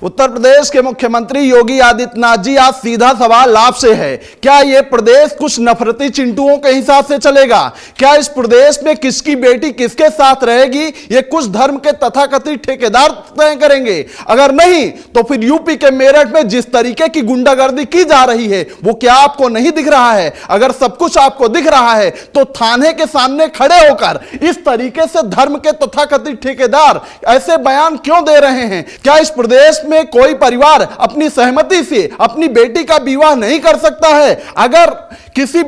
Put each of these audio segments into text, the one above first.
उत्तर प्रदेश के मुख्यमंत्री योगी आदित्यनाथ जी, आज सीधा सवाल आपसे है, क्या यह प्रदेश कुछ नफरती चिंटुओं के हिसाब से चलेगा? क्या इस प्रदेश में किसकी बेटी किसके साथ रहेगी, ये कुछ धर्म के तथाकथित ठेकेदार तय करेंगे? अगर नहीं तो फिर यूपी के मेरठ में जिस तरीके की गुंडागर्दी की जा रही है वो क्या आपको नहीं दिख रहा है? अगर सब कुछ आपको दिख रहा है तो थाने के सामने खड़े होकर इस तरीके से धर्म के तथाकथित ठेकेदार ऐसे बयान क्यों दे रहे हैं? क्या इस प्रदेश में कोई परिवार अपनी सहमति से अपनी बेटी का विवाह नहीं कर सकता है? अगर किसी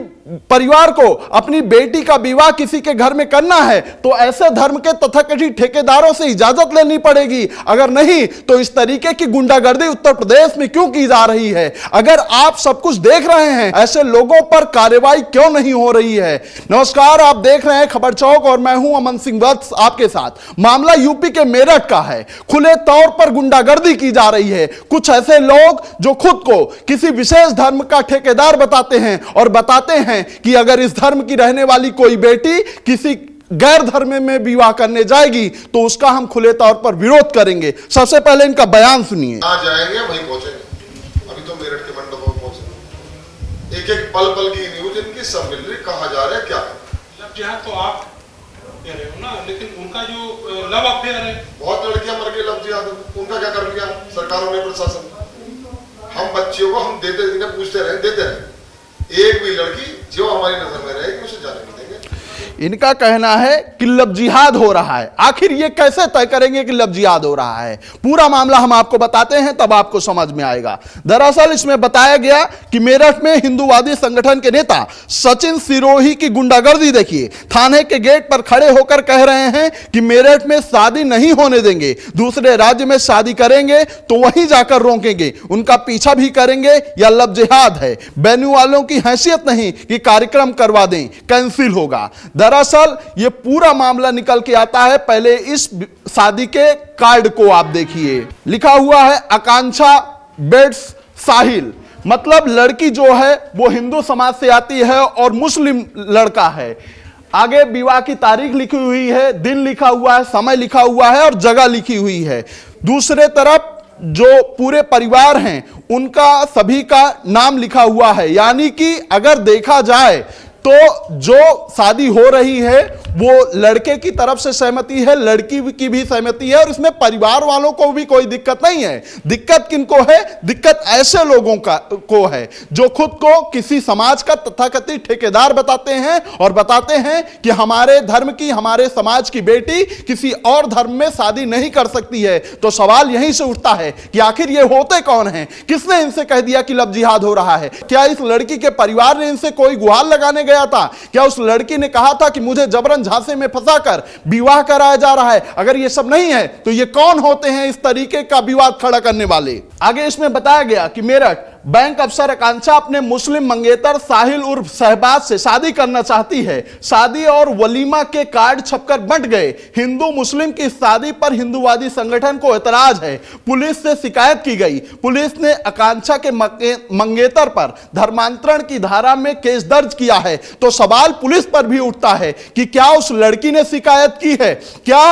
परिवार को अपनी बेटी का विवाह किसी के घर में करना है तो ऐसे धर्म के तथाकथित ठेकेदारों से इजाजत लेनी पड़ेगी। अगर नहीं तो इस तरीके की गुंडागर्दी उत्तर प्रदेश में क्यों की जा रही है? अगर आप सब कुछ देख रहे हैं, ऐसे लोगों पर कार्रवाई क्यों नहीं हो रही है? नमस्कार, आप देख रहे हैं खबर चौक और मैं हूं अमन सिंह वत्स आपके साथ। मामला यूपी के मेरठ का है। खुले तौर पर गुंडागर्दी की जा रही है। कुछ ऐसे लोग जो खुद को किसी विशेष धर्म का ठेकेदार बताते हैं और बताते हैं कि अगर इस धर्म की रहने वाली कोई बेटी किसी गैर धर्म में विवाह करने जाएगी तो उसका हम खुले तौर पर विरोध करेंगे। सबसे पहले इनका बयान सुनिए। आ जाएंगे वहीं पहुंचेंगे। अभी तो मेरठ के मंडपों में पहुंचे, एक एक पल पल की न्यूज इनकी सब मिल रही, कहा जा रहा है क्या है? तो आप कह रहे हो ना, लेकिन उनका जो लव अफेयर है, बहुत लड़कियां मर गई लव जिहाद, उनका क्या कर लिया सरकारों ने, प्रशासन? हम बच्चियों को हम देते पूछते रहे, देते रहे, एक भी लड़की जो हमारी नजर में रहेगी उसे जाने नहीं देंगे। इनका कहना है कि लव जिहाद हो रहा है। आखिर ये कैसे तय करेंगे कि लव जिहाद हो रहा है? पूरा मामला हम आपको बताते हैं, तब आपको समझ में आएगा। दरअसल इसमें बताया गया कि मेरठ में हिंदूवादी संगठन के नेता सचिन सिरोही की गुंडागर्दी देखिए। थाने के गेट पर खड़े होकर कह रहे हैं कि मेरठ में शादी नहीं होने देंगे, दूसरे राज्य में शादी करेंगे तो वहीं जाकर रोकेंगे, उनका पीछा भी करेंगे या लव जिहाद है। वेन्यू वालों की हैसियत नहीं कि कार्यक्रम करवा दें, कैंसिल होगा। दरअसल ये पूरा मामला निकल के आता है। पहले इस शादी के कार्ड को आप देखिए, लिखा हुआ है आकांक्षा बेट्स साहिल। मतलब लड़की जो है वो हिंदू समाज से आती है और मुस्लिम लड़का है। आगे विवाह की तारीख लिखी हुई है, दिन लिखा हुआ है, समय लिखा हुआ है और जगह लिखी हुई है। दूसरे तरफ जो पूरे परिवार हैं उनका सभी का नाम लिखा हुआ है। यानी कि अगर देखा जाए तो जो शादी हो रही है वो लड़के की तरफ से सहमति है, लड़की की भी सहमति है और इसमें परिवार वालों को भी कोई दिक्कत नहीं है। दिक्कत किनको है? दिक्कत ऐसे लोगों को है जो खुद को किसी समाज का तथाकथित ठेकेदार बताते हैं और बताते हैं कि हमारे धर्म की, हमारे समाज की बेटी किसी और धर्म में शादी नहीं कर सकती है। तो सवाल यहीं से उठता है कि आखिर ये होते कौन हैं? किसने इनसे कह दिया कि लव जिहाद हो रहा है? क्या इस लड़की के परिवार ने इनसे कोई गुहार लगाने गया था? क्या उस लड़की ने कहा था कि मुझे जबरन झांसे में फंसाकर विवाह कराया जा रहा है? अगर ये सब नहीं है तो ये कौन होते हैं इस तरीके का विवाद खड़ा करने वाले? आगे इसमें बताया गया कि मेरठ बैंक अफसर आकांक्षा अपने मुस्लिम मंगेतर साहिल उर्फ शहबाज से शादी करना चाहती है। शादी और वलीमा के कार्ड छपकर बंट गए। हिंदू मुस्लिम की शादी पर हिंदूवादी संगठन को एतराज है। पुलिस से शिकायत की गई। पुलिस ने आकांक्षा के मंगेतर पर धर्मांतरण की धारा में केस दर्ज किया है। तो सवाल पुलिस पर भी उठता है कि क्या उस लड़की ने शिकायत की है? क्या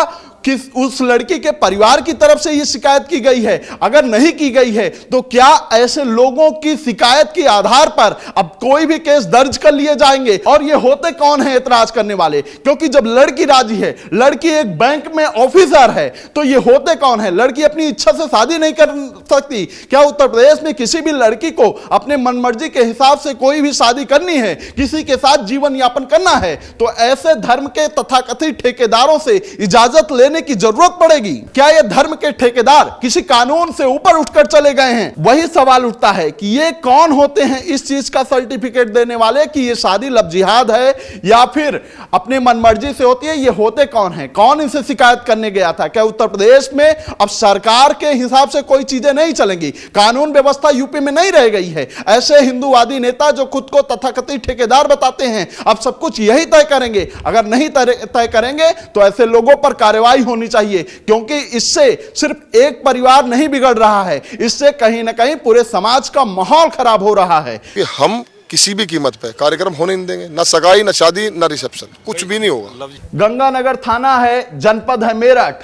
उस लड़की के परिवार की तरफ से यह शिकायत की गई है? अगर नहीं की गई है तो क्या ऐसे लोगों की शिकायत के आधार पर अब कोई भी केस दर्ज कर लिए जाएंगे? और ये होते कौन है एतराज करने वाले? क्योंकि जब लड़की राजी है, लड़की एक बैंक में ऑफिसर है, तो ये होते कौन है? लड़की अपनी इच्छा से शादी नहीं कर सकती? क्या उत्तर प्रदेश में किसी भी लड़की को अपने मनमर्जी के हिसाब से कोई भी शादी करनी है, किसी के साथ जीवन यापन करना है, तो ऐसे धर्म के तथाकथित ठेकेदारों से इजाजत लेने की जरूरत पड़ेगी? क्या ये धर्म के ठेकेदार किसी कानून से ऊपर उठकर चले गए हैं? वही सवाल उठता है कि ये कौन होते हैं इस चीज का सर्टिफिकेट देने वाले कि ये शादी लव जिहाद है या फिर अपने मनमर्जी से होती है? ये होते कौन है? कौन इनसे शिकायत करने गया था? क्या उत्तर प्रदेश में अब सरकार के हिसाब से कोई चीजें नहीं चलेंगी? कानून व्यवस्था यूपी में नहीं रह गई है? ऐसे हिंदूवादी नेता जो खुद को तथाकथित ठेकेदार बताते हैं अब सब कुछ यही तय करेंगे? अगर नहीं तय करेंगे तो ऐसे लोगों पर कार्रवाई होनी चाहिए, क्योंकि इससे सिर्फ एक परिवार नहीं बिगड़ रहा है, इससे कहीं ना कहीं पूरे समाज का माहौल खराब हो रहा है। कि हम किसी भी कीमत पे कार्यक्रम होने नहीं देंगे, ना सगाई, ना शादी, ना रिसेप्शन, कुछ भी नहीं होगा। गंगानगर थाना है, जनपद है मेरठ।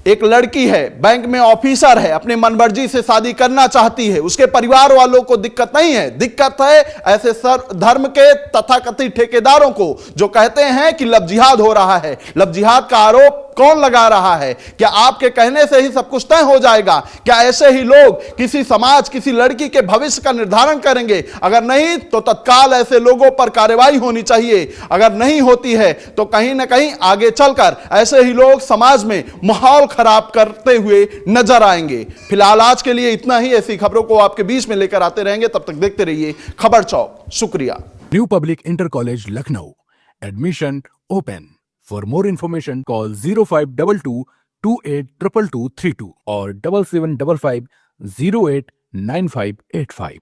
एक लड़की है, बैंक में ऑफिसर है, अपने मनमर्जी से शादी करना चाहती है, उसके परिवार वालों को दिक्कत नहीं है, दिक्कत है ऐसे धर्म के तथाकथित ठेकेदारों को जो कहते हैं कि लव जिहाद हो रहा है। लव जिहाद का आरोप कौन लगा रहा है? क्या आपके कहने से ही सब कुछ तय हो जाएगा? क्या ऐसे ही लोग किसी समाज, किसी लड़की के भविष्य का निर्धारण करेंगे? अगर नहीं तो तत्काल ऐसे लोगों पर कार्रवाई होनी चाहिए। अगर नहीं होती है तो कहीं ना कहीं आगे चलकर ऐसे ही लोग समाज में माहौल खराब करते हुए नजर आएंगे। फिलहाल आज के लिए इतना ही। ऐसी खबरों को आपके बीच में लेकर आते रहेंगे, तब तक देखते रहिए खबर चौक। शुक्रिया। New public inter college Lucknow, admission open. For more information, call 0522 282232 or 7755 089585.